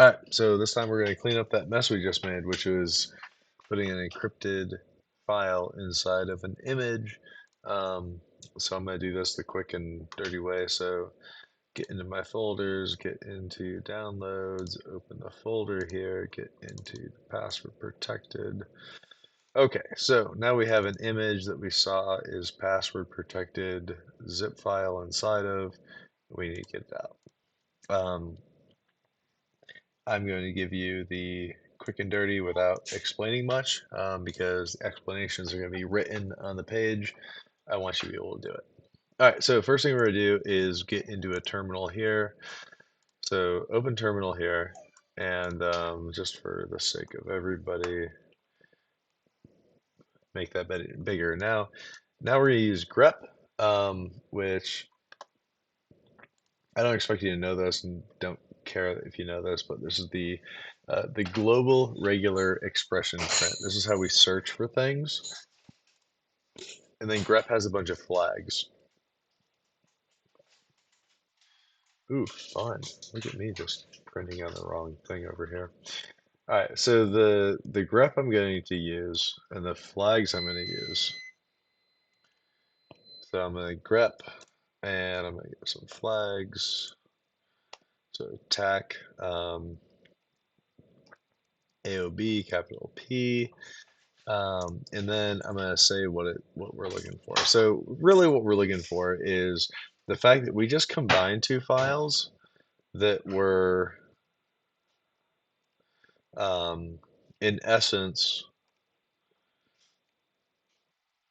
All right, so this time we're going to clean up that mess we just made, which was putting an encrypted file inside of an image. Um, so I'm going to do this the quick and dirty way. So get into my folders, get into downloads, open the folder here, get into the password protected. Okay, so now we have an image that we saw is password protected zip file inside of. We need to get it out. I'm going to give you the quick and dirty without explaining much because explanations are going to be written on the page. I want you to be able to do it. All right, so first thing we're going to do is get into a terminal here. So open terminal here, and just for the sake of everybody, make that bigger. Now we're going to use grep, which I don't expect you to know this and don't care if you know this, but this is the global regular expression print. This is how we search for things. And then grep has a bunch of flags. Ooh, fun. Look at me just printing on the wrong thing over here. All right, so the grep I'm going to use and the flags I'm going to use. So I'm going to grep and I'm going to get some flags. So attack, AOB, capital P. And then I'm going to say what we're looking for. So really what we're looking for is the fact that we just combined two files that were, in essence,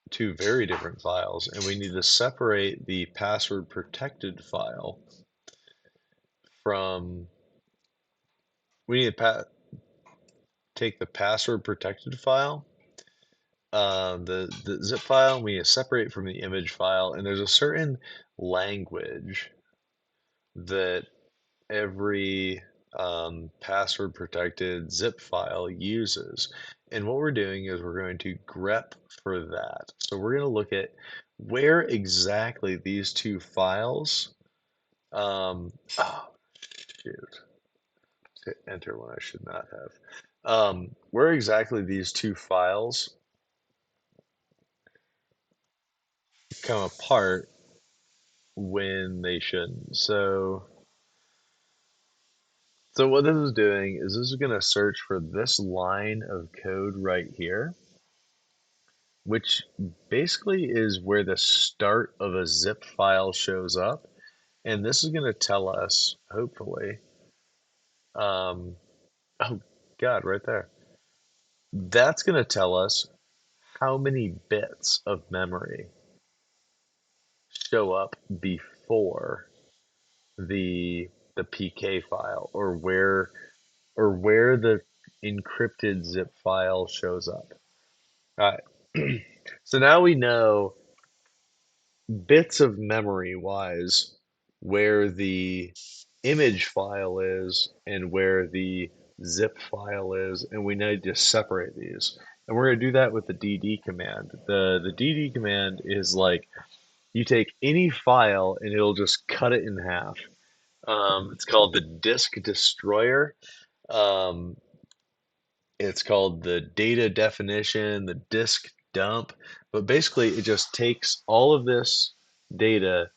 two very different files. And we need to separate the password protected file from, we need to take the password protected file, the zip file, we need to separate from the image file. And there's a certain language that every password protected zip file uses. And what we're doing is we're going to grep for that. So we're going to look at where exactly these two files, oh, shoot, hit enter when I should not have. Where exactly these two files come apart when they shouldn't. So what this is doing is this is going to search for this line of code right here, which basically is where the start of a zip file shows up. And this is going to tell us, hopefully, oh God, right there. That's going to tell us how many bits of memory show up before the PK file or where the encrypted zip file shows up. All right. So now we know bits of memory wise where the image file is and where the zip file is, and we need to separate these. And we're going to do that with the dd command. The dd command is like you take any file and it'll just cut it in half. It's called the disk destroyer. Um, it's called the data definition, the disk dump. But basically, it just takes all of this data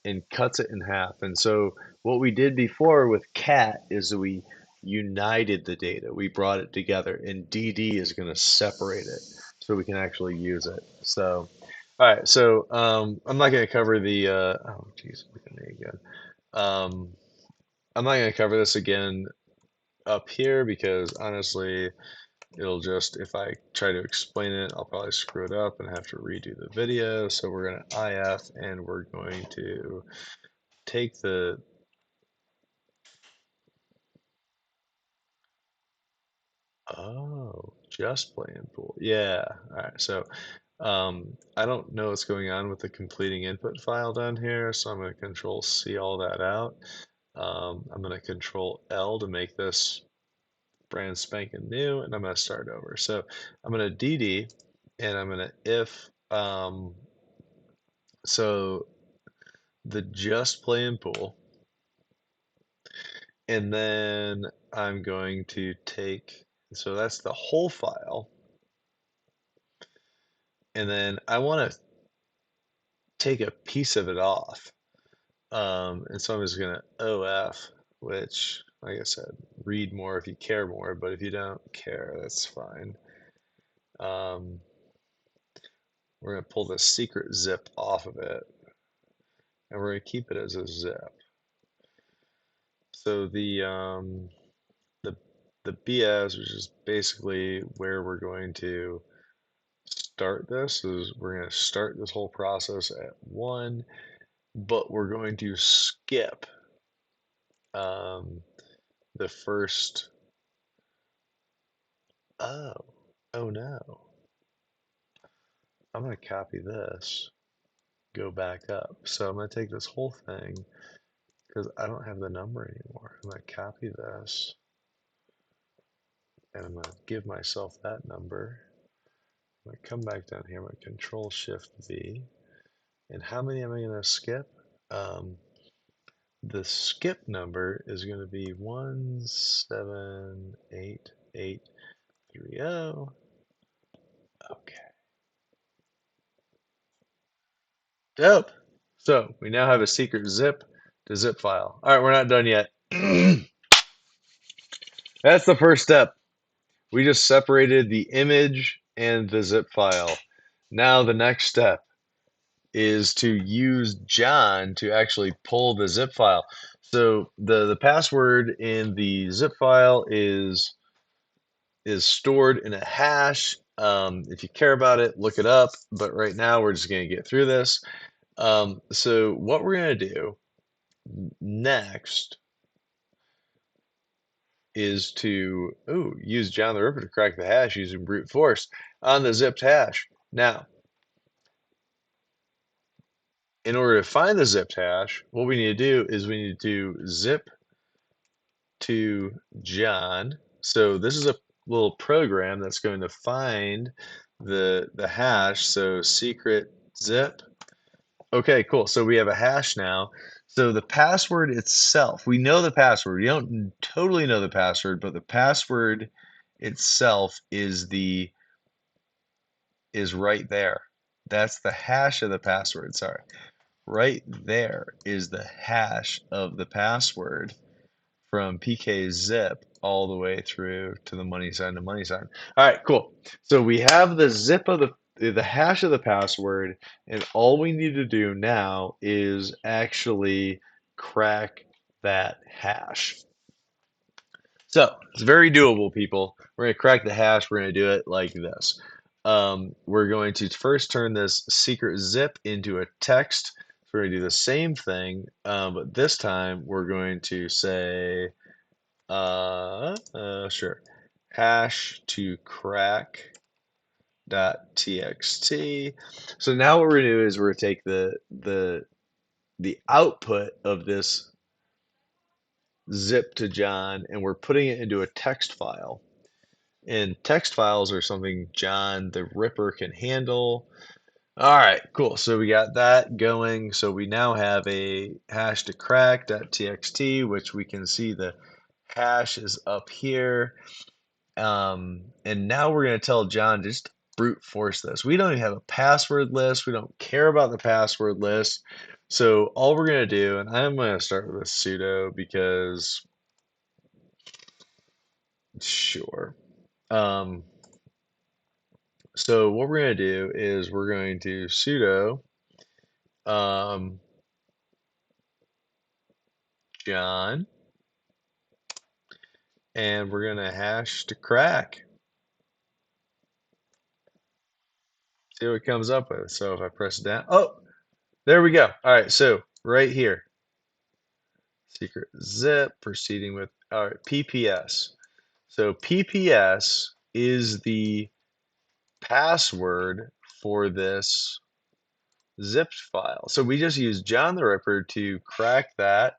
and cuts it in half. And so what we did before with cat is that we united the data. We brought it together, and DD is going to separate it so we can actually use it. So, all right. So I'm not going to cover the. Oh, geez, look at me again. Um, I'm not going to cover this again up here because honestly, it'll just, if I try to explain it, I'll probably screw it up and have to redo the video. So we're going to IF and we're going to take the just playing pool. Yeah. All right. So I don't know what's going on with the completing input file down here, so I'm going to control C all that out. I'm going to control L to make this brand spanking new, and I'm going to start over. So I'm going to DD and I'm going to if so the just playing pool And then I'm going to take, so that's the whole file. And then I want to take a piece of it off. And so I'm just going to OF, which, like I said, read more if you care more, but if you don't care, that's fine. We're going to pull the secret zip off of it, and we're going to keep it as a zip. So the BS, which is basically where we're going to start this, is we're going to start this whole process at 1, but we're going to skip um, the first. Oh no. I'm going to copy this, go back up. So I'm going to take this whole thing because I don't have the number anymore. I'm going to copy this and I'm going to give myself that number. I'm going to come back down here. I'm going to Control Shift V. And how many am I going to skip? The skip number is going to be 178830. Okay. Dope. So we now have a secret zip to zip file. All right, we're not done yet. That's the first step. We just separated the image and the zip file. Now the next step is to use John to actually pull the zip file. So the password in the zip file is stored in a hash. If you care about it, look it up. But right now, we're just going to get through this. So what we're going to do next is to use John the Ripper to crack the hash using brute force on the zipped hash. Now, in order to find the zipped hash, what we need to do is we need to zip to John. So this is a little program that's going to find the hash. So secret zip. Okay, cool. So we have a hash now. So the password itself, we know the password. We don't totally know the password, but the password itself is right there. That's the hash of the password. Sorry. Right there is the hash of the password from pkzip all the way through to the money sign to money sign. All right, cool. So we have the zip of the hash of the password, and all we need to do now is actually crack that hash. So it's very doable, people. We're going to crack the hash. We're going to do it like this. We're going to first turn this secret zip into a text. So we're going to do the same thing, but this time we're going to say, sure, hash to crack dot txt. So now what we're going to do is we're going to take the output of this zip to John and we're putting it into a text file. And text files are something John the Ripper can handle. All right, cool. So we got that going. So we now have a hash to crack.txt, which we can see the hash is up here. And now we're going to tell John to just brute force this. We don't even have a password list. We don't care about the password list. So all we're going to do, and I'm going to start with a sudo because sure. So what we're going to do is we're going to sudo John, and we're going to hash to crack. See what it comes up with. So if I press down, oh, there we go. All right, so right here, secret zip, proceeding with, all right, PPS. So PPS is the password for this zipped file. So we just use John the Ripper to crack that.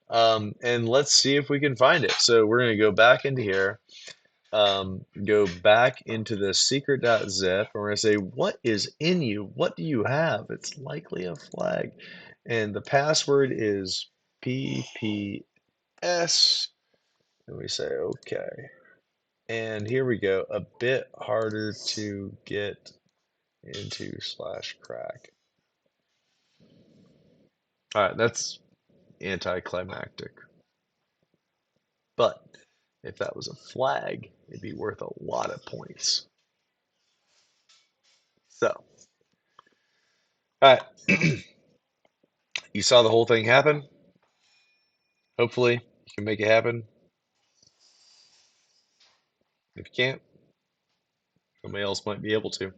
And let's see if we can find it. So we're going to go back into here, go back into the secret.zip, and we're going to say, what is in you? What do you have? It's likely a flag. And the password is PPS. S, and we say okay. And here we go, a bit harder to get into / crack. All right, that's anticlimactic. But if that was a flag, it'd be worth a lot of points. So, all right, you saw the whole thing happen. Hopefully, you can make it happen. If you can't, somebody else might be able to.